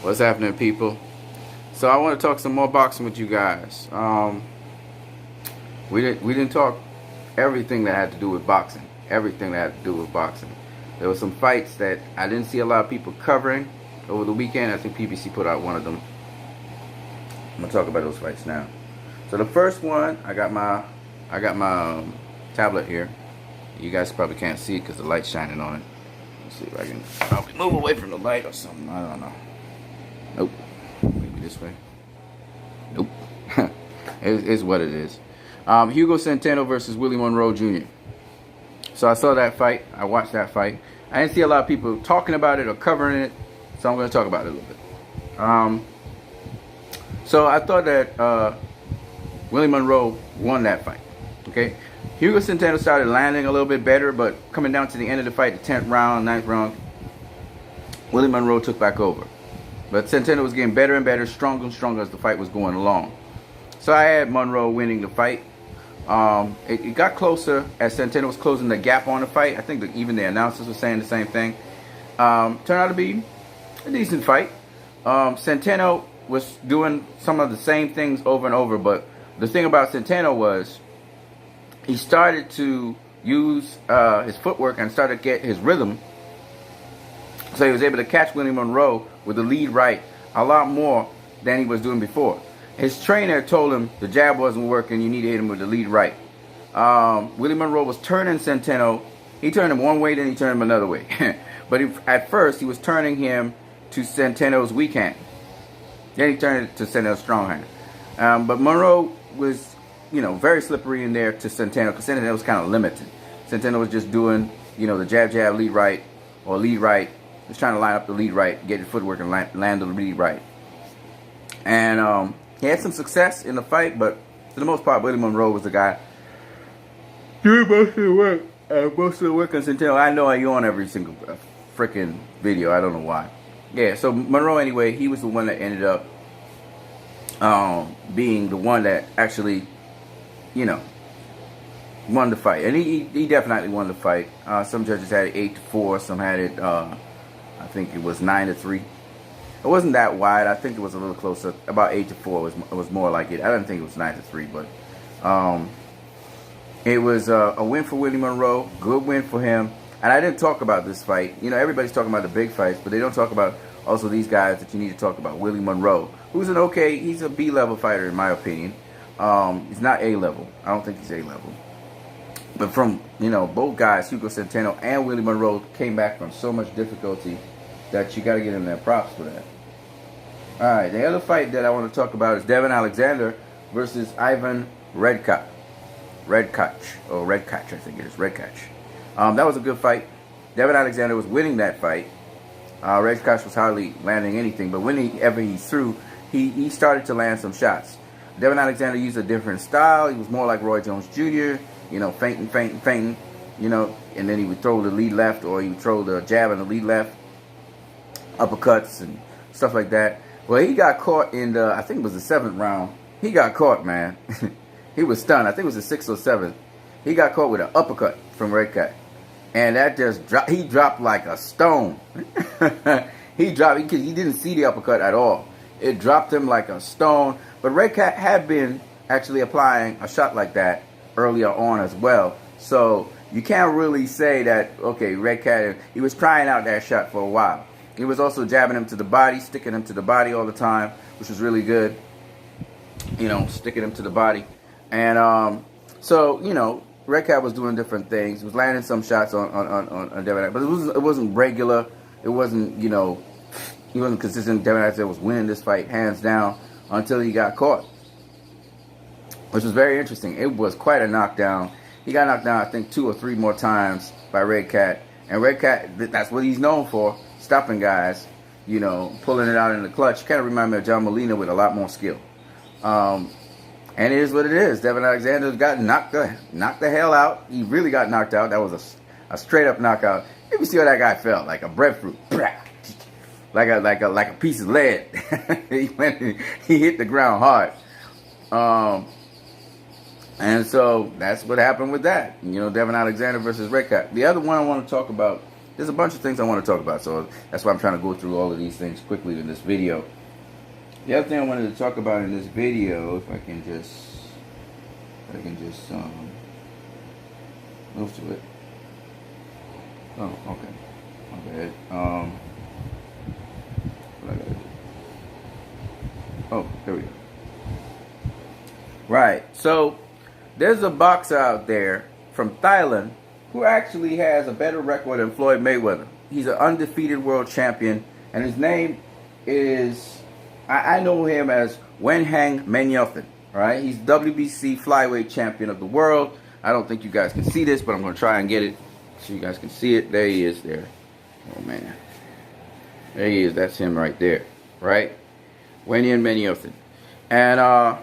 What's happening, people? So I want to talk some more boxing with you guys. We didn't talk everything that had to do with boxing. Everything that had to do with boxing. There were some fights that I didn't see a lot of people covering over the weekend. I think PBC put out one of them. I'm gonna talk about those fights now. So the first one, I got my tablet here. You guys probably can't see it because the light's shining on it. Let's see if I can probably move away from the light or something. I don't know. Nope. Maybe this way. Nope. It's what it is. Hugo Centeno versus Willie Munroe Jr. So I saw that fight. I watched that fight. I didn't see a lot of people talking about it or covering it, so I'm going to talk about it a little bit. So I thought that Willie Munroe won that fight. Okay, Hugo Centeno started landing a little bit better, but coming down to the end of the fight, the 10th round, 9th round, Willie Munroe took back over. But Centeno was getting better and better, stronger and stronger as the fight was going along. So I had Munroe winning the fight. It got closer as Centeno was closing the gap on the fight. I think that even the announcers were saying the same thing. Turned out to be a decent fight. Centeno was doing some of the same things over and over, but the thing about Centeno was he started to use his footwork and started to get his rhythm. So he was able to catch Willie Munroe with the lead right a lot more than he was doing before. His trainer told him the jab wasn't working, you need to hit him with the lead right. Willie Munroe was turning Centeno. He turned him one way, then he turned him another way. But at first, he was turning him to Centeno's weak hand. Then he turned it to Centeno's strong hand. But Munroe was, very slippery in there to Centeno, because Centeno was kind of limited. Centeno was just doing, the jab, lead right, or lead right. He was trying to line up the lead right, get his footwork and land the lead right. And he had some success in the fight, but for the most part, Willie Munroe was the guy doing most of the work. Most of the work on Centeno. I know I yawn every single freaking video. I don't know why. Yeah, so Munroe, anyway, he was the one that ended up being the one that actually, won the fight. And he definitely won the fight. Some judges had it 8-4. Some had it, I think it was 9-3. It wasn't that wide. I think it was a little closer. About 8-4 was more like it. I didn't think it was 9-3, but it was a win for Willie Munroe. Good win for him. And I didn't talk about this fight. Everybody's talking about the big fights, but they don't talk about also these guys that you need to talk about. Willie Munroe, who's he's a B-level fighter in my opinion. He's not A-level. I don't think he's A-level. But from, both guys, Hugo Centeno and Willie Munroe, came back from so much difficulty that you got to get him their props for that. All right, the other fight that I want to talk about is Devin Alexander versus Ivan Redkach. Redkach, I think it is, Redkach. That was a good fight. Devin Alexander was winning that fight. Redkach was hardly landing anything, but whenever he threw, he started to land some shots. Devin Alexander used a different style. He was more like Roy Jones Jr., feinting, and then he would throw the lead left, or he would throw the jab and the lead left, uppercuts and stuff like that. Well, he got caught in I think it was the 7th round. He got caught, man. He was stunned. I think it was the 6th or 7th. He got caught with an uppercut from Redkach. And that just dropped. He dropped like a stone. He dropped because he didn't see the uppercut at all. It dropped him like a stone. But Redkach had been actually applying a shot like that earlier on as well. So you can't really say that, okay, Redkach, he was trying out that shot for a while. He was also jabbing him to the body, sticking him to the body all the time, which was really good. Sticking him to the body. And so, Redkach was doing different things. He was landing some shots on Devin, but it wasn't regular. It wasn't, he wasn't consistent. Devin Alexander was winning this fight hands down until he got caught, which was very interesting. It was quite a knockdown. He got knocked down, I think, 2 or 3 more times by Redkach. And Redkach, that's what he's known for, stopping guys, pulling it out in the clutch. Kind of remind me of John Molina with a lot more skill. And it is what it is. Devin Alexander got knocked the hell out. He really got knocked out. That was a straight up knockout. You can see how that guy felt, like a breadfruit, like a piece of lead. He hit the ground hard. And so that's what happened with that. Devin Alexander versus Redkach. The other one I want to talk about there's a bunch of things I want to talk about. So that's why I'm trying to go through all of these things quickly in this video. The other thing I wanted to talk about in this video, if I can just move to it. Oh, okay. My bad. What I gotta do? Oh, there we go. Right. So there's a boxer out there from Thailand who actually has a better record than Floyd Mayweather. He's an undefeated world champion, and his name is, I know him as Menayothin. All right, he's WBC flyweight champion of the world. I don't think you guys can see this, but I'm going to try and get it so you guys can see it. There he is there. Oh, man. There he is. That's him right there. Right? Menayothin. And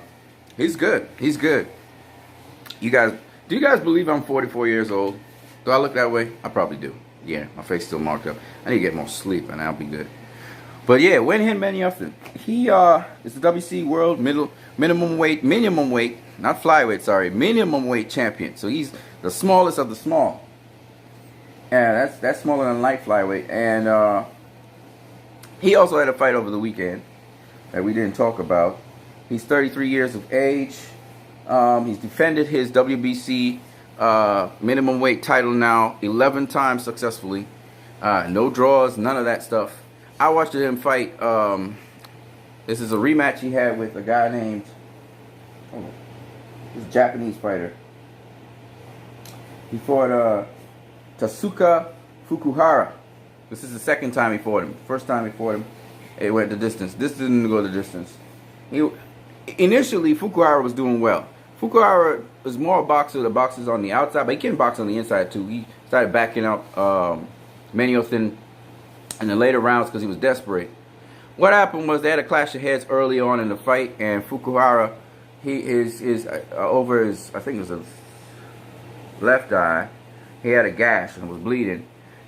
he's good. He's good. You guys, do you guys believe I'm 44 years old? Do I look that way? I probably do. Yeah, my face still marked up. I need to get more sleep and I'll be good. But yeah, Menayothin. He is the WBC world minimum weight, not flyweight, sorry, minimum weight champion. So he's the smallest of the small. And that's smaller than light flyweight. And he also had a fight over the weekend that we didn't talk about. He's 33 years of age. He's defended his WBC minimum weight title now 11 times successfully. No draws, none of that stuff. I watched him fight. This is a rematch he had with a guy named, this Japanese fighter. He fought Tasuka Fukuhara. This is the second time he fought him. First time he fought him, it went the distance. This didn't go the distance. Initially, Fukuhara was doing well. Fukuhara was more a boxer that boxes on the outside, but he can box on the inside too. He started backing up Menayothin in the later rounds because he was desperate. What happened was they had a clash of heads early on in the fight, and Fukuhara, he is over his, I think it was his left eye, he had a gash and was bleeding.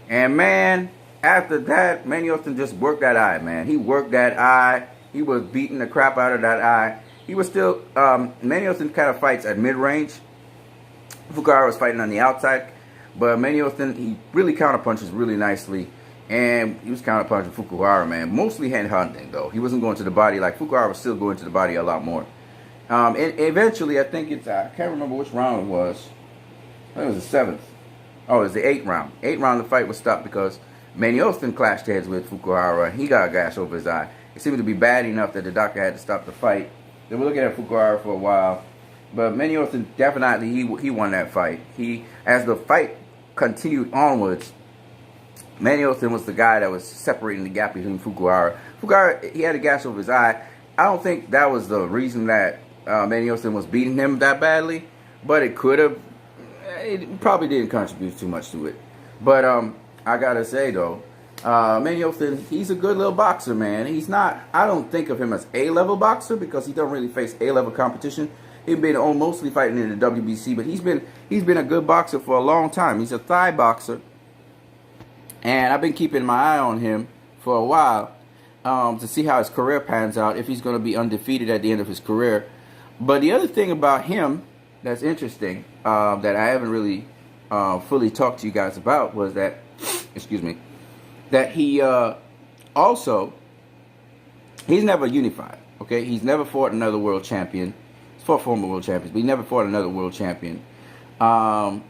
And man, after that, Menayothin just worked that eye, man. He worked that eye. He was beating the crap out of that eye. He was still, Menayothin kind of fights at mid-range. Fukuhara was fighting on the outside, but Menayothin, he really counterpunches really nicely. And he was counterpunching Fukuhara, man. Mostly hand hunting, though. He wasn't going to the body. Like, Fukuhara was still going to the body a lot more. And eventually, I think it's, I can't remember which round it was. I think it was the 7th. Oh, it was the 8th round. 8th round, the fight was stopped because Menayothin clashed heads with Fukuhara. He got a gash over his eye. It seemed to be bad enough that the doctor had to stop the fight. They were looking at Fukuhara for a while. But Menayothin, definitely, he won that fight. As the fight continued onwards, Menayothin was the guy that was separating the gap between Fukuhara. Fukuhara, he had a gash over his eye. I don't think that was the reason that Menayothin was beating him that badly, but it could have. It probably didn't contribute too much to it. But I gotta say though, Menayothin, he's a good little boxer, man. He's not. I don't think of him as A-level boxer because he don't really face A-level competition. He's been mostly fighting in the WBC, but he's been a good boxer for a long time. He's a Thai boxer. And I've been keeping my eye on him for a while to see how his career pans out, if he's going to be undefeated at the end of his career. But the other thing about him that's interesting that I haven't really fully talked to you guys about was that, excuse me, that he also, he's never unified, okay? He's never fought another world champion. He's fought former world champions, but he never fought another world champion. And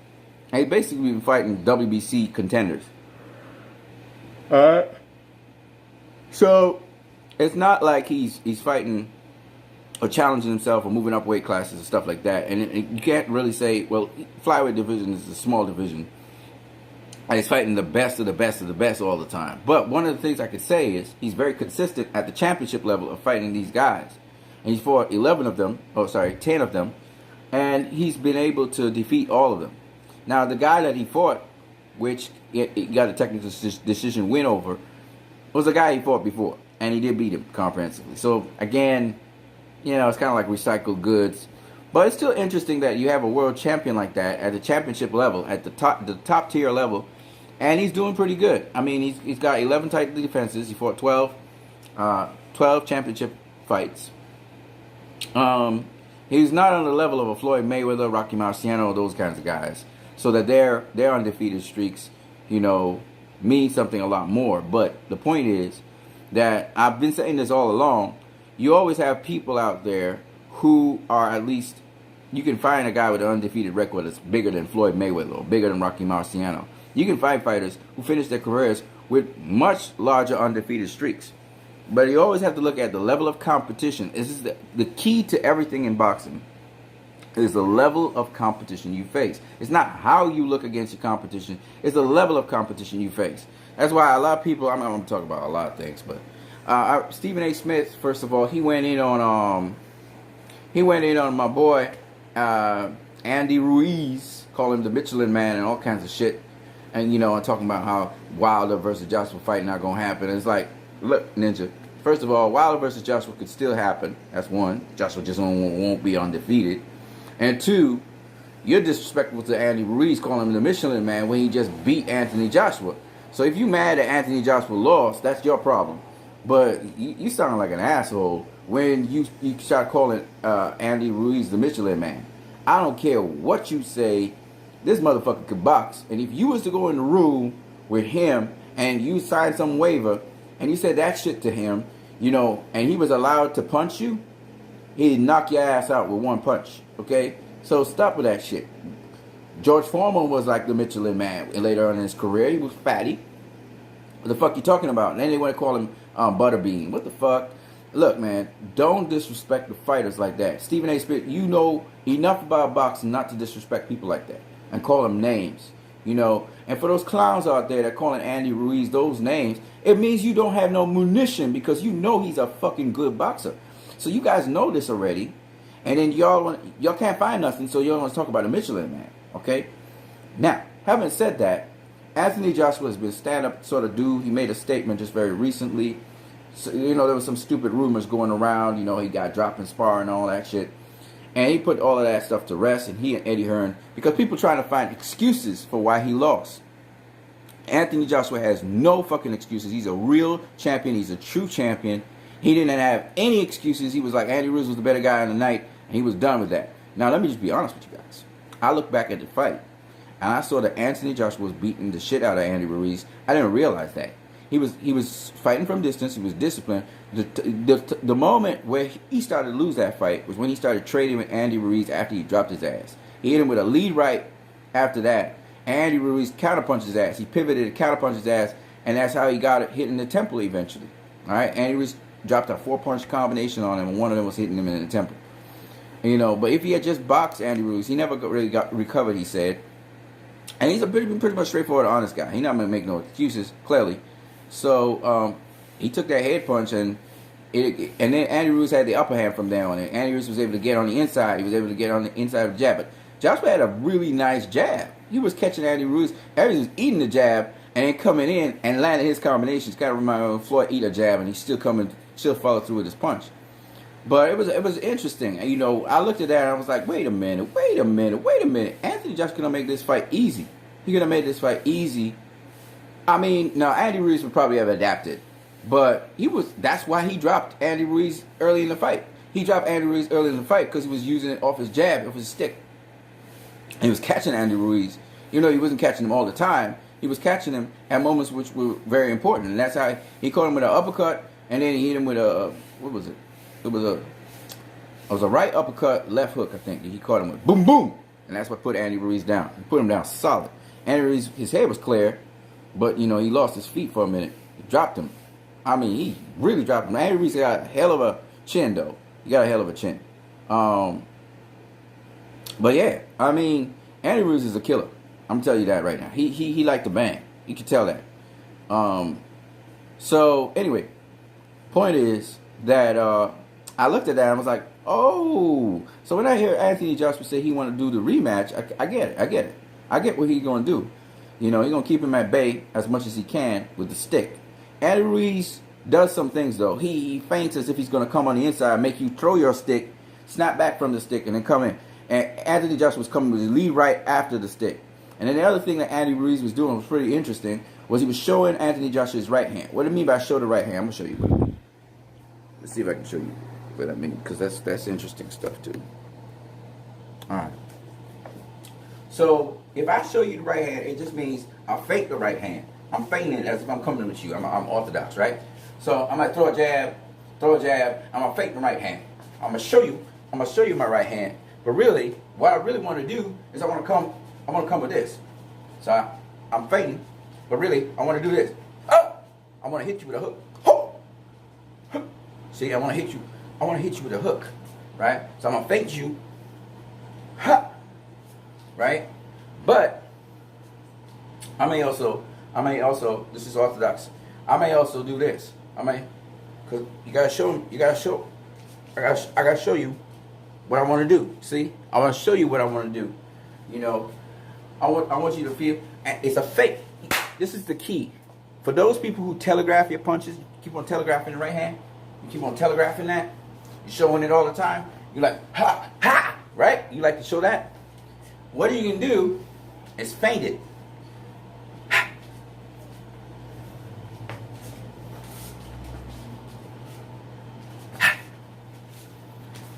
he's basically been fighting WBC contenders. So it's not like he's fighting or challenging himself or moving up weight classes and stuff like that. And you can't really say, well, flyweight division is a small division. And he's fighting the best of the best of the best all the time. But one of the things I could say is he's very consistent at the championship level of fighting these guys. And he's fought 10 of them. And he's been able to defeat all of them. Now, the guy that he fought, which he got a technical decision win over, was a guy he fought before, and he did beat him comprehensively. So again, you know, it's kind of like recycled goods, but it's still interesting that you have a world champion like that at the championship level, at the top tier level, and he's doing pretty good. I mean, he's got 11 title defenses. He fought 12 championship fights. He's not on the level of a Floyd Mayweather, Rocky Marciano, those kinds of guys. So that their undefeated streaks, you know, means something a lot more. But the point is that I've been saying this all along. You always have people out there who are at least, you can find a guy with an undefeated record that's bigger than Floyd Mayweather or bigger than Rocky Marciano. You can find fighters who finish their careers with much larger undefeated streaks. But you always have to look at the level of competition. This is the key to everything in boxing. Is the level of competition you face. It's not how you look against your competition. It's the level of competition you face. That's why a lot of people, I'm going to talk about a lot of things, but Stephen A. Smith, first of all, he went in on my boy Andy Ruiz, call him the Michelin Man and all kinds of shit. And, you know, I'm talking about how Wilder versus Joshua fight not going to happen. And it's like, look, Ninja, first of all, Wilder versus Joshua could still happen. That's one. Joshua just won't be undefeated. And two, you're disrespectful to Andy Ruiz calling him the Michelin Man when he just beat Anthony Joshua. So if you mad that Anthony Joshua lost, that's your problem. But you sound like an asshole when you start calling Andy Ruiz the Michelin Man. I don't care what you say. This motherfucker could box. And if you was to go in the room with him and you signed some waiver and you said that shit to him, you know, and he was allowed to punch you, he'd knock your ass out with one punch. Okay? So stop with that shit. George Foreman was like the Michelin Man later on in his career. He was fatty. What the fuck you talking about? And then they want to call him Butterbean. What the fuck? Look, man, don't disrespect the fighters like that. Stephen A. Smith, you know enough about boxing not to disrespect people like that and call them names. You know, and for those clowns out there that calling Andy Ruiz those names, it means you don't have no munition because you know he's a fucking good boxer. So you guys know this already. And then y'all can't find nothing, so y'all want to talk about the Michelin Man, okay? Now, having said that, Anthony Joshua has been stand-up sort of dude. He made a statement just very recently. So, you know, there was some stupid rumors going around. You know, he got dropped in sparring and all that shit. And he put all of that stuff to rest, and he and Eddie Hearn, because people trying to find excuses for why he lost. Anthony Joshua has no fucking excuses. He's a real champion. He's a true champion. He didn't have any excuses. He was like, Andy Ruiz was the better guy in the night, and he was done with that. Now, let me just be honest with you guys. I look back at the fight, and I saw that Anthony Joshua was beating the shit out of Andy Ruiz. I didn't realize that. He was fighting from distance. He was disciplined. The moment where he started to lose that fight was when he started trading with Andy Ruiz after he dropped his ass. He hit him with a lead right after that. Andy Ruiz counterpunched his ass. He pivoted and counterpunched his ass, and that's how he got it hit in the temple eventually. All right, Andy Ruiz dropped a 4-punch combination on him, and one of them was hitting him in the temple. You know, but if he had just boxed Andy Ruiz, he never really got recovered, he said. And he's a pretty much straightforward, honest guy. He's not going to make no excuses, clearly. So he took that head punch, and then Andy Ruiz had the upper hand from there on. And Andy Ruiz was able to get on the inside. He was able to get on the inside of the jab. But Joshua had a really nice jab. He was catching Andy Ruiz. Andy Ruiz was eating the jab and then coming in and landing his combinations. Kind of remind me of Floyd eat a jab, and he still follow through with his punch. But it was interesting. And, you know, I looked at that and I was like, wait a minute. Anthony Joshua gonna make this fight easy. He's gonna make this fight easy. I mean, now Andy Ruiz would probably have adapted, but that's why he dropped Andy Ruiz early in the fight. He dropped Andy Ruiz early in the fight because he was using it off his jab, off his stick. And he was catching Andy Ruiz. You know, he wasn't catching him all the time. He was catching him at moments which were very important. And that's how he caught him with an uppercut, and then he hit him with a, what was it? It was a right uppercut, left hook, I think. He caught him with boom, boom. And that's what put Andy Ruiz down. He put him down solid. Andy Ruiz, his head was clear, but, you know, he lost his feet for a minute. He dropped him. I mean, he really dropped him. Andy Ruiz got a hell of a chin, though. He got a hell of a chin. But, yeah, I mean, Andy Ruiz is a killer. I'm telling you that right now. He liked to bang. You can tell that. So, anyway, point is that I looked at that and I was like, oh. So when I hear Anthony Joshua say he want to do the rematch, I get it. I get what he's going to do. You know, he's going to keep him at bay as much as he can with the stick. Andy Ruiz does some things, though. He feints as if he's going to come on the inside, make you throw your stick, snap back from the stick, and then come in. And Anthony Joshua was coming with his lead right after the stick. And then the other thing that Andy Ruiz was doing was pretty interesting, was he was showing Anthony Joshua his right hand. What do I mean by show the right hand? I'm going to show you. Let's see if I can show you what I mean, because that's interesting stuff, too. All right. So if I show you the right hand, it just means I'll fake the right hand. I'm feinting it as if I'm coming with you. I'm orthodox, right? So I'm gonna throw a jab. I'm gonna fake the right hand. I'm gonna show you my right hand. But really, what I really want to do is I want to come with this. So I'm feinting, but really I want to do this. Oh, I want to hit you with a hook. Oh. See, I want to hit you with a hook, right? So I'm gonna feint you. Ha. Right? But I may also, this is orthodox. I may also do this. Cause I gotta show you what I want to do. See, I want to show you what I want to do. You know, I want you to feel. It's a fake. This is the key. For those people who telegraph your punches, you keep on telegraphing the right hand. You keep on telegraphing that. You're showing it all the time. You're like ha ha, right? You like to show that. What you can do is feint it.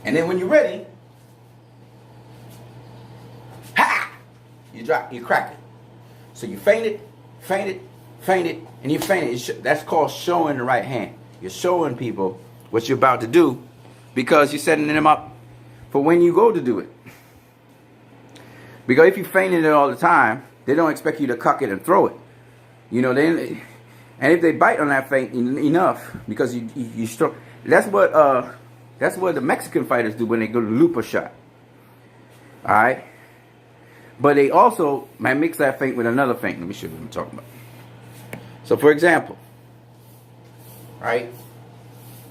And then when you're ready, ha! You crack it. So you feint it, and you feint it. That's called showing the right hand. You're showing people what you're about to do because you're setting them up for when you go to do it. Because if you feinting it all the time, they don't expect you to cuck it and throw it. You know, and if they bite on that feint enough, because you stroke, that's what the Mexican fighters do when they go to loop a shot. All right, but they also might mix that feint with another feint. Let me show you what I'm talking about. So, for example, right?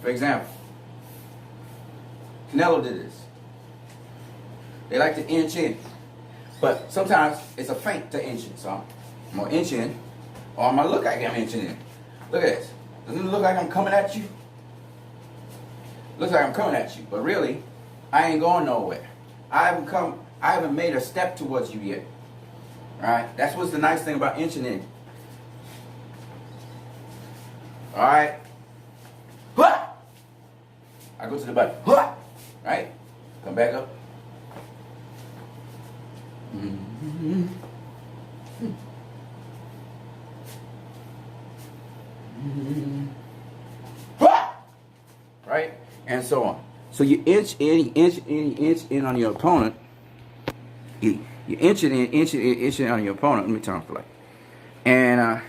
For example, Canelo did this. They like to inch in, but sometimes it's a feint to inch in. So I'm gonna inch in, or I'm gonna look like I'm inching in. Look at this. Doesn't it look like I'm coming at you? Looks like I'm coming at you, but really, I ain't going nowhere. I haven't made a step towards you yet. Alright? That's what's the nice thing about inching in. Alright? I go to the body. Right? Come back up. Right? And so on. So you inch in on your opponent. You inch in on your opponent. Let me turn off the light. And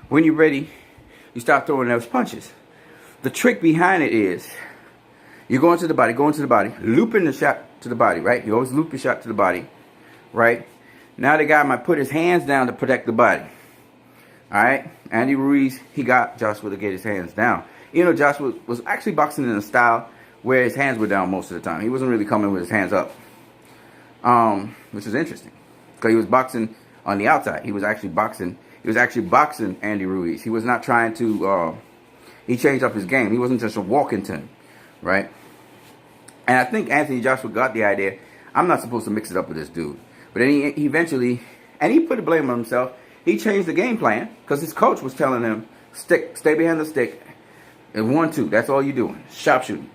when you're ready, you start throwing those punches. The trick behind it is you're going to the body, looping the shot to the body, right? You always loop your shot to the body, right? Now the guy might put his hands down to protect the body. All right? Andy Ruiz, he got Joshua to get his hands down. You know, Joshua was actually boxing in a style where his hands were down most of the time. He wasn't really coming with his hands up, which is interesting because he was boxing on the outside. He was actually boxing Andy Ruiz. He was not trying to. He changed up his game. He wasn't just a Walkington, right? And I think Anthony Joshua got the idea. I'm not supposed to mix it up with this dude. But then he eventually, and he put the blame on himself. He changed the game plan because his coach was telling him, stay behind the stick. And 1-2, that's all you're doing. Sharpshooting.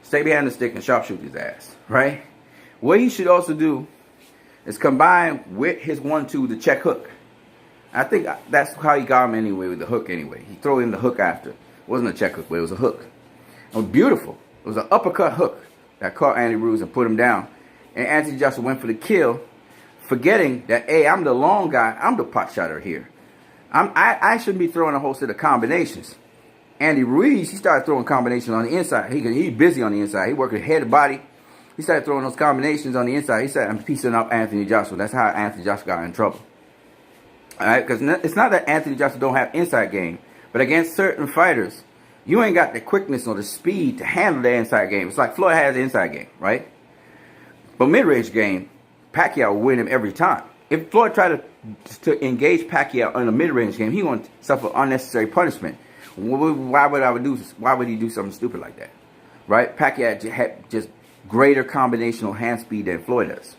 Stay behind the stick and sharpshoot his ass. Right? What he should also do is combine with his 1-2 the check hook. I think that's how he got him anyway with the hook anyway. He threw in the hook after. It wasn't a check hook, but it was a hook. It was beautiful. It was an uppercut hook that caught Andy Ruiz and put him down. And Anthony Joshua went for the kill, forgetting that, hey, I'm the long guy. I'm the pot shotter here. I shouldn't be throwing a whole set of combinations. Andy Ruiz, he started throwing combinations on the inside. He's busy on the inside. He working head to body. He started throwing those combinations on the inside. He said, I'm piecing up Anthony Joshua. That's how Anthony Joshua got in trouble. All right, because it's not that Anthony Joshua don't have inside game, but against certain fighters, you ain't got the quickness or the speed to handle the inside game. It's like Floyd has the inside game, right? But mid-range game, Pacquiao will win him every time. If Floyd tried to engage Pacquiao in a mid-range game, he won't suffer unnecessary punishment. Why would he do something stupid like that? Right? Pacquiao had just greater combinational hand speed than Floyd does.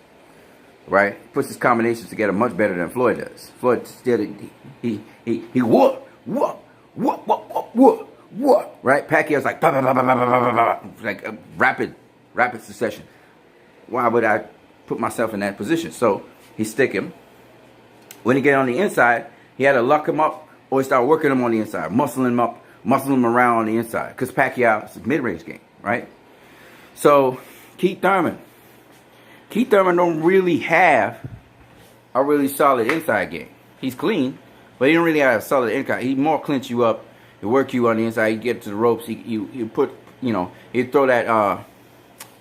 Right? Puts his combinations together much better than Floyd does. Floyd still he whoop. Right? Pacquiao's like bah, bah, bah, bah, bah, bah, bah, bah, like a rapid succession. Why would I put myself in that position? So he stick him. When he get on the inside, He had to luck him up or he started working him on the inside, muscling him up, muscling him around on the inside. Because Pacquiao is a mid-range game, right? So, Keith Thurman don't really have a really solid inside game. He's clean, but he don't really have a solid inside. He more clinch you up, he'll work you on the inside, he get to the ropes, he put, you know, he'd throw that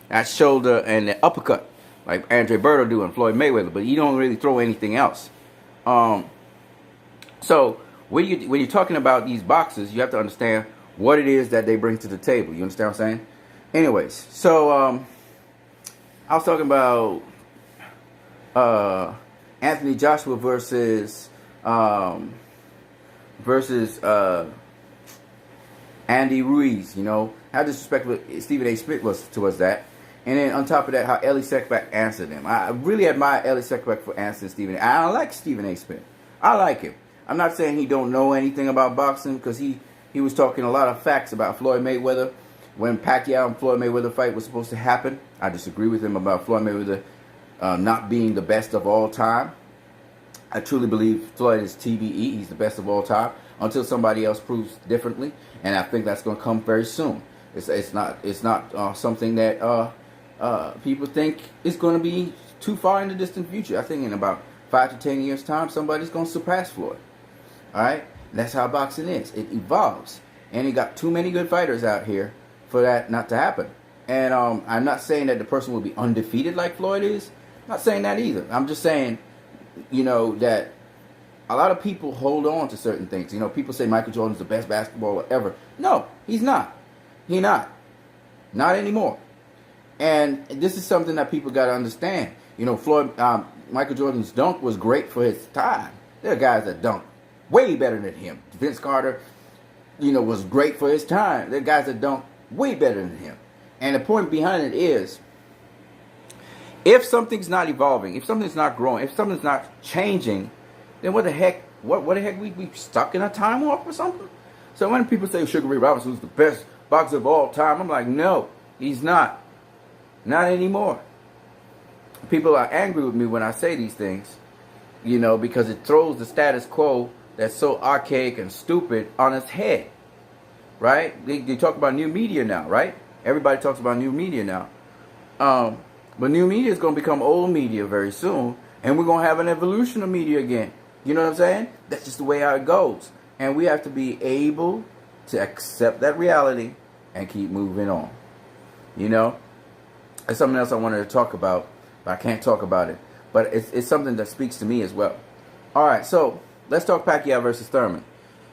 that shoulder and the uppercut like Andre Berto do and Floyd Mayweather, but he don't really throw anything else. So when you're talking about these boxers, you have to understand what it is that they bring to the table. You understand what I'm saying? Anyways, so I was talking about Anthony Joshua versus Andy Ruiz. You know how disrespectful Stephen A. Smith was towards that. And then on top of that, how Ellie Seckbach answered him. I really admire Ellie Seckbach for answering Stephen A. I like Stephen A. Smith. I like him. I'm not saying he don't know anything about boxing, because he was talking a lot of facts about Floyd Mayweather. When Pacquiao and Floyd Mayweather fight was supposed to happen, I disagree with him about Floyd Mayweather not being the best of all time. I truly believe Floyd is TBE. He's the best of all time until somebody else proves differently. And I think that's going to come very soon. It's not something that people think is going to be too far in the distant future. I think in about 5 to 10 years' time, somebody's going to surpass Floyd. All right? That's how boxing is. It evolves. And you got too many good fighters out here for that not to happen. And I'm not saying that the person will be undefeated like Floyd is. I'm not saying that either. I'm just saying, you know, that a lot of people hold on to certain things. You know, people say Michael Jordan's the best basketballer ever. No, he's not. He's not. Not anymore. And this is something that people got to understand. You know, Michael Jordan's dunk was great for his time. There are guys that dunk way better than him. Vince Carter, you know, was great for his time. There are guys that dunk way better than him. And the point behind it is, if something's not evolving, if something's not growing, if something's not changing, then what the heck? What the heck? We stuck in a time warp or something? So when people say Sugar Ray Robinson was the best boxer of all time, I'm like, no, he's not. Not anymore. People are angry with me when I say these things, you know, because it throws the status quo that's so archaic and stupid on its head, right? They talk about new media now, right? Everybody talks about new media now. But new media is going to become old media very soon, and we're going to have an evolution of media again. You know what I'm saying? That's just the way how it goes. And we have to be able to accept that reality and keep moving on. You know? It's something else I wanted to talk about, but I can't talk about it. But it's something that speaks to me as well. All right, so let's talk Pacquiao versus Thurman.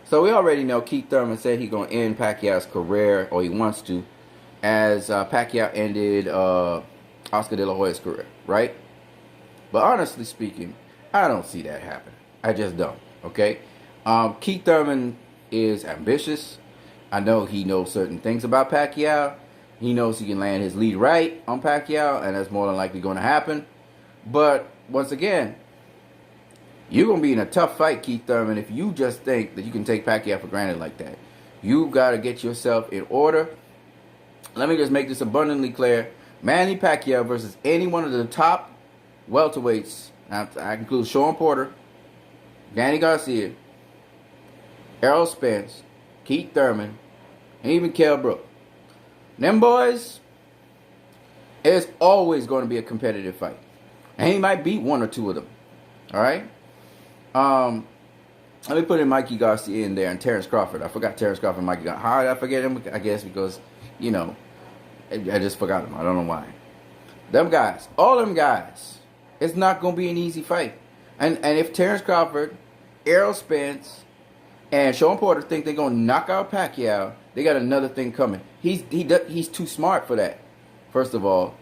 So we already know Keith Thurman said he's going to end Pacquiao's career, or he wants to, as Pacquiao ended Oscar De La Hoya's career, right? But honestly speaking, I don't see that happening. I just don't, okay? Keith Thurman is ambitious. I know he knows certain things about Pacquiao. He knows he can land his lead right on Pacquiao, and that's more than likely going to happen. But once again, you're going to be in a tough fight, Keith Thurman, if you just think that you can take Pacquiao for granted like that. You got to get yourself in order. Let me just make this abundantly clear. Manny Pacquiao versus any one of the top welterweights, I include Sean Porter, Danny Garcia, Errol Spence, Keith Thurman, and even Kell Brook. Them boys, it's always going to be a competitive fight. And he might beat one or two of them. All right? Let me put in Mikey Garcia in there and Terrence Crawford. I forgot Terrence Crawford and Mikey Garcia. How did I forget him? I guess because, you know, I just forgot him. I don't know why. Them guys, all them guys, it's not going to be an easy fight. And if Terrence Crawford, Errol Spence, and Sean Porter think they're going to knock out Pacquiao, they got another thing coming. He's too smart for that, first of all.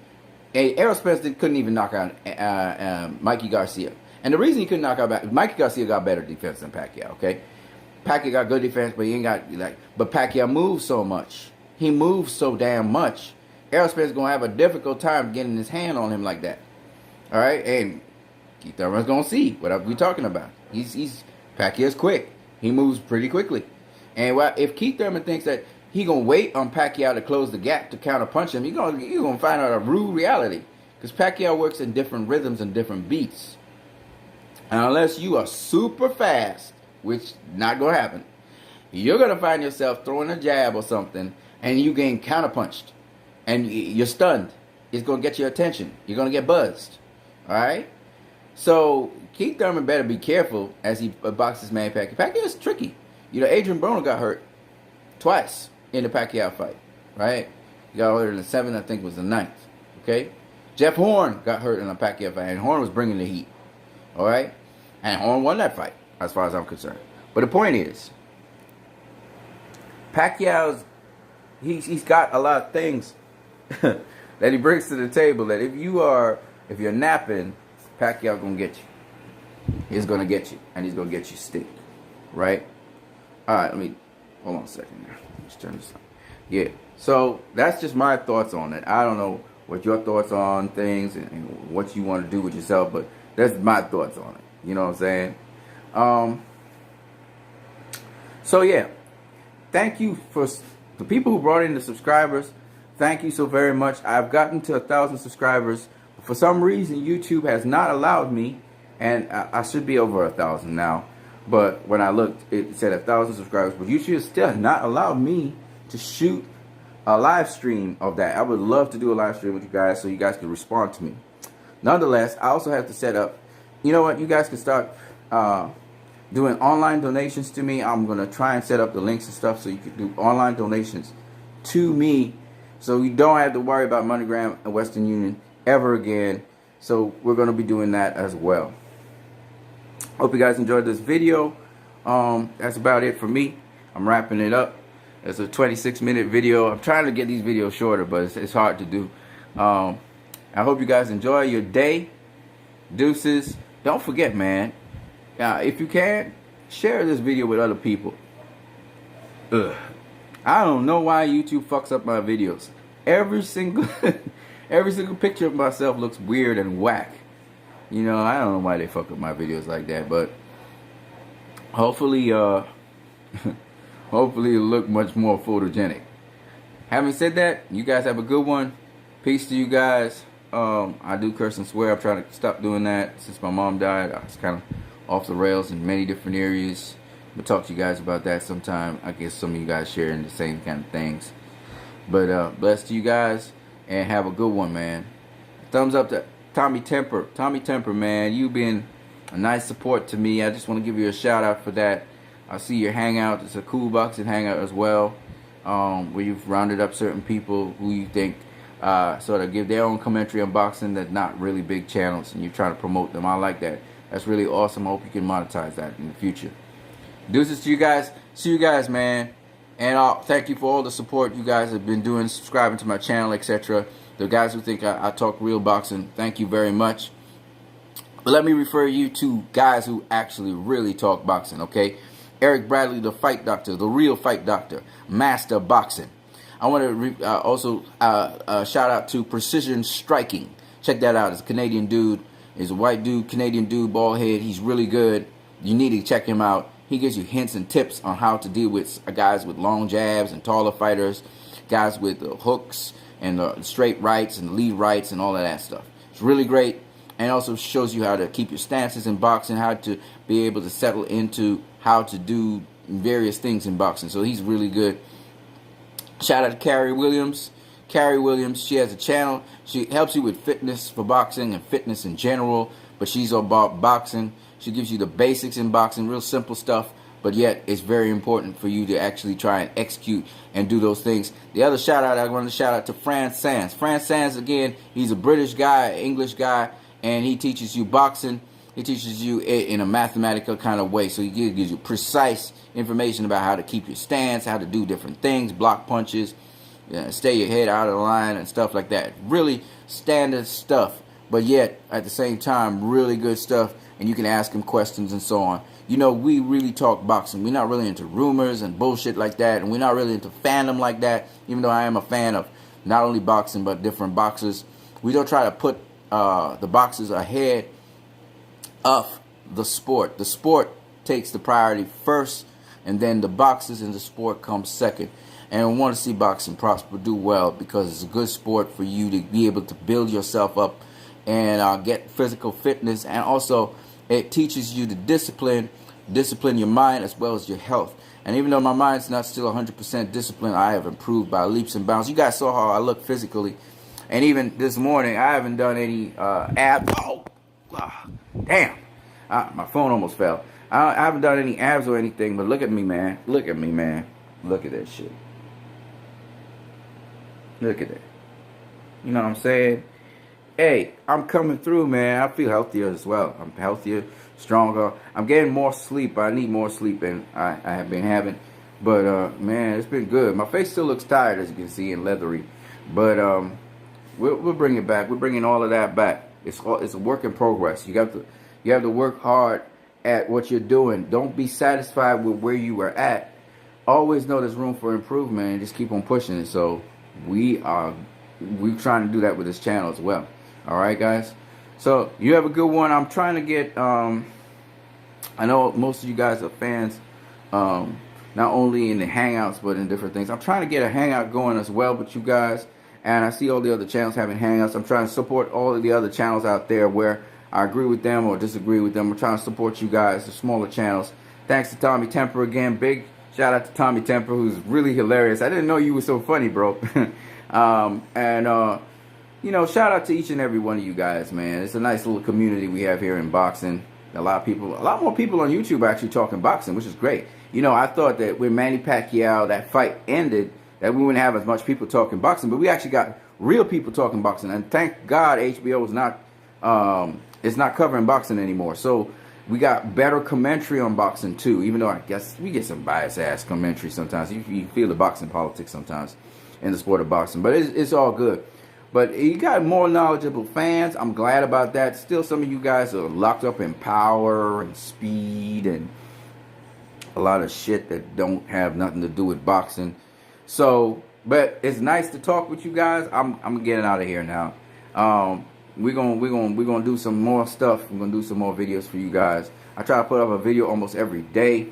And Errol Spence couldn't even knock out Mikey Garcia. And the reason he couldn't knock out Mikey Garcia got better defense than Pacquiao, okay? Pacquiao got good defense, but he ain't got, but Pacquiao moves so much. He moves so damn much. Errol Spence is going to have a difficult time getting his hand on him like that. All right? And Keith Thurman's going to see what we're talking about. Pacquiao's quick. He moves pretty quickly. And if Keith Thurman thinks that he's going to wait on Pacquiao to close the gap to counterpunch him, you're going to find out a rude reality. Because Pacquiao works in different rhythms and different beats. And unless you are super fast which not going to happen, you're going to find yourself throwing a jab or something, and you getting counterpunched, and you're stunned. It's going to get your attention. You're going to get buzzed. All right? So Keith Thurman better be careful as he boxes Manny Pacquiao. Pacquiao is tricky. You know, Adrian Broner got hurt twice in the Pacquiao fight. Right? He got hurt in the 7th, I think it was the 9th. Okay? Jeff Horn got hurt in the Pacquiao fight, and Horn was bringing the heat. All right? And Horn won that fight, as far as I'm concerned. But the point is, Pacquiao's, he's got a lot of things that he brings to the table that if you're napping, Pacquiao gonna get you. He's gonna get you, and he's gonna get you stick, right? All right, hold on a second now. Let's turn this on. Yeah, so that's just my thoughts on it. I don't know what your thoughts on things and what you want to do with yourself, but that's my thoughts on it. You know what I'm saying? So yeah, thank you for the people who brought in the subscribers. Thank you so very much. I've gotten to 1,000 subscribers. For some reason, YouTube has not allowed me, and I should be over 1,000 now. But when I looked, it said 1,000 subscribers. But YouTube still has not allowed me to shoot a live stream of that. I would love to do a live stream with you guys so you guys can respond to me. Nonetheless, I also have to set up, you know what, you guys can start doing online donations to me. I'm going to try and set up the links and stuff so you can do online donations to me so you don't have to worry about MoneyGram and Western Union ever again. So we're going to be doing that as well. Hope you guys enjoyed this video. That's about it for me. I'm wrapping it up. It's a 26-minute video. I'm trying to get these videos shorter, but it's hard to do. I hope you guys enjoy your day. Deuces. Don't forget, man, if you can, share this video with other people. I don't know why YouTube fucks up my videos. Every single picture of myself looks weird and whack. You know, I don't know why they fuck up my videos like that, but hopefully hopefully it'll look much more photogenic. Having said that, you guys have a good one. Peace to you guys. I do curse and swear. I'm trying to stop doing that since my mom died. I was kind of off the rails in many different areas. We'll talk to you guys about that sometime. I guess some of you guys sharing the same kind of things. But bless to you guys and have a good one, man. Thumbs up to Tommy Temper. Tommy Temper, man, you've been a nice support to me. I just want to give you a shout out for that. I see your hangout. It's a cool boxing hangout as well, where you've rounded up certain people who you think sort of give their own commentary on boxing that's not really big channels, and you're trying to promote them. I like that. That's really awesome. I hope you can monetize that in the future. Deuces to you guys. See you guys, man. And thank you for all the support you guys have been doing, subscribing to my channel, etc. The guys who think I talk real boxing, thank you very much. But let me refer you to guys who actually really talk boxing, okay? Eric Bradley, the fight doctor, the real fight doctor, master boxing. I want to also shout out to Precision Striking. Check that out. It's a Canadian dude. He's a white dude, Canadian dude, bald head. He's really good. You need to check him out. He gives you hints and tips on how to deal with guys with long jabs and taller fighters, guys with hooks and straight rights and lead rights and all of that stuff. It's really great, and also shows you how to keep your stances in boxing, how to be able to settle into how to do various things in boxing. So he's really good. Shout out to Carrie Williams. Carrie Williams, she has a channel. She helps you with fitness for boxing and fitness in general, but she's all about boxing. She gives you the basics in boxing, real simple stuff, but yet it's very important for you to actually try and execute and do those things. The other shout out, I want to shout out to Fran Sands. Fran Sands, again, he's a British guy, English guy, and he teaches you boxing. He teaches you in a mathematical kind of way. So he gives you precise information about how to keep your stance, how to do different things, block punches, stay your head out of the line and stuff like that. Really standard stuff, but yet at the same time, really good stuff. And you can ask him questions and so on. You know, we really talk boxing. We're not really into rumors and bullshit like that. And we're not really into fandom like that, even though I am a fan of not only boxing, but different boxers. We don't try to put the boxers ahead of the sport. The sport takes the priority first, and then the boxers and the sport comes second. And I want to see boxing prosper, do well, because it's a good sport for you to be able to build yourself up and get physical fitness, and also it teaches you the discipline discipline your mind as well as your health. And even though my mind's not still 100% disciplined, I have improved by leaps and bounds. You guys saw how I look physically. And even this morning, I haven't done any abs. Oh, damn. My phone almost fell. I haven't done any abs or anything, but look at me, man. Look at me, man. Look at that shit. Look at that. You know what I'm saying? Hey, I'm coming through, man. I feel healthier as well. I'm healthier, stronger. I'm getting more sleep. I need more sleep than I have been having. But, man, it's been good. My face still looks tired, as you can see, and leathery. But we'll bring it back. We're bringing all of that back. It's a work in progress. You have to work hard at what you're doing. Don't be satisfied with where you are at. Always know there's room for improvement and just keep on pushing it. So we're trying to do that with this channel as well. All right, guys. So you have a good one. I'm trying to get. I know most of you guys are fans, not only in the hangouts but in different things. I'm trying to get a hangout going as well with you guys. And I see all the other channels having hangouts. I'm trying to support all of the other channels out there where I agree with them or disagree with them. I'm trying to support you guys, the smaller channels. Thanks to Tommy Temper again. Big shout out to Tommy Temper, who's really hilarious. I didn't know you were so funny, bro. You know, shout out to each and every one of you guys, man. It's a nice little community we have here in boxing. A lot more people on YouTube are actually talking boxing, which is great. You know, I thought that when Manny Pacquiao, that fight ended, that we wouldn't have as much people talking boxing, but we actually got real people talking boxing. And thank God HBO is not covering boxing anymore. So we got better commentary on boxing too, even though I guess we get some biased ass commentary sometimes. You feel the boxing politics sometimes in the sport of boxing, but it's all good. But you got more knowledgeable fans. I'm glad about that. Still, some of you guys are locked up in power and speed and a lot of shit that don't have nothing to do with boxing. So, but it's nice to talk with you guys. I'm getting out of here now. We're gonna do some more stuff. We're gonna do some more videos for you guys. I try to put up a video almost every day.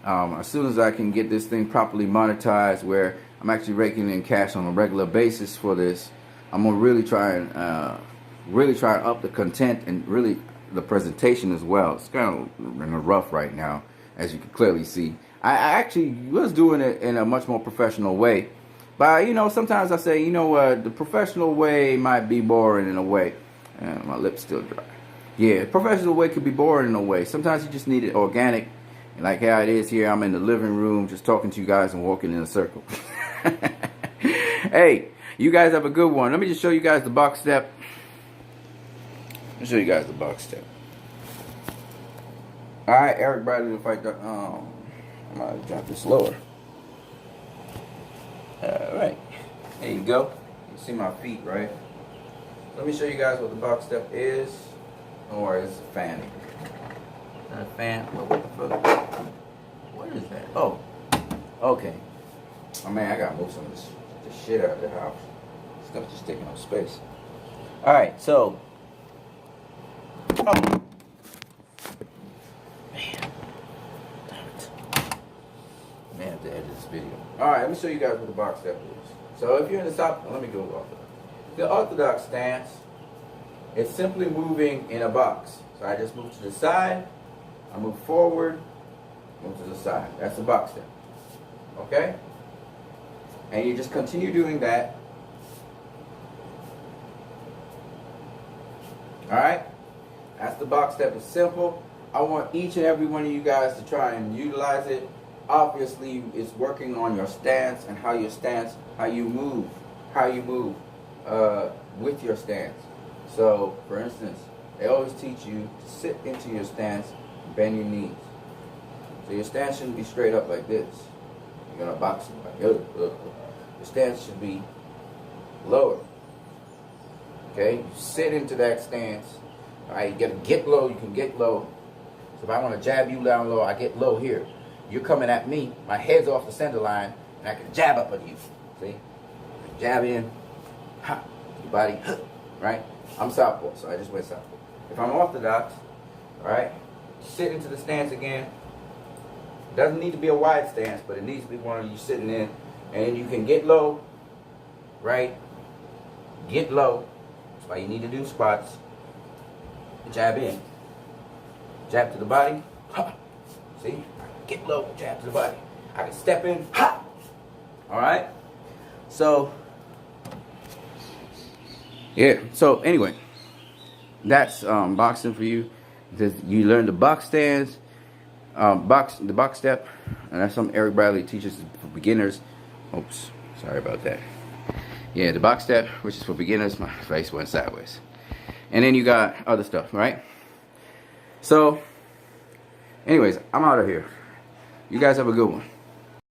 As soon as I can get this thing properly monetized, where I'm actually raking in cash on a regular basis for this, I'm gonna really try and up the content and really the presentation as well. It's kind of in a rough right now, as you can clearly see. I actually was doing it in a much more professional way, but you know, sometimes I say, you know what, the professional way might be boring in a way. And my lips still dry. Yeah, professional way could be boring in a way. Sometimes you just need it organic, like how it is here. I'm in the living room just talking to you guys and walking in a circle. Hey, you guys have a good one. Let me just show you guys the box step. Let me show you guys the box step. All right, Eric Bradley to fight the. I'm gonna drop this lower. All right, there you go. You see my feet, right? Let me show you guys what the box step is. Don't worry, it's a fan. Is that a fan? What the fuck? What is that? Oh, okay. Oh man, I gotta move some of this shit out of the house. Stuff just taking up space. All right, so. Oh. Man, damn it. I may have to edit this video. All right, let me show you guys what the box step is. So if you're in the top, let me go off. The orthodox stance is simply moving in a box. So I just move to the side, I move forward, move to the side. That's the box step. Okay? And you just continue doing that. Alright? That's the box step. It's simple. I want each and every one of you guys to try and utilize it. Obviously, it's working on your stance and how you move with your stance. So, for instance, they always teach you to sit into your stance, bend your knees. So your stance shouldn't be straight up like this. You're gonna box like your stance should be lower. Okay, you sit into that stance. All right, you gotta get low. You can get low. So if I want to jab you down low, I get low here. You're coming at me. My head's off the center line, and I can jab up at you. See, jab in. Ha, your body, right? I'm southpaw, so I just went southpaw. If I'm orthodox, all right, sit into the stance again. Doesn't need to be a wide stance, but it needs to be one of you sitting in, and you can get low, right? Get low. That's why you need to do squats. Jab in. Jab to the body. Ha. See? I can get low, jab to the body. I can step in, ha! Alright? So, yeah. So, anyway. That's boxing for you. You learn the box stance, the box step, and that's something Eric Bradley teaches for beginners. Oops, sorry about that. Yeah, the box step, which is for beginners. My face went sideways. And then you got other stuff, right? So, anyways, I'm out of here. You guys have a good one.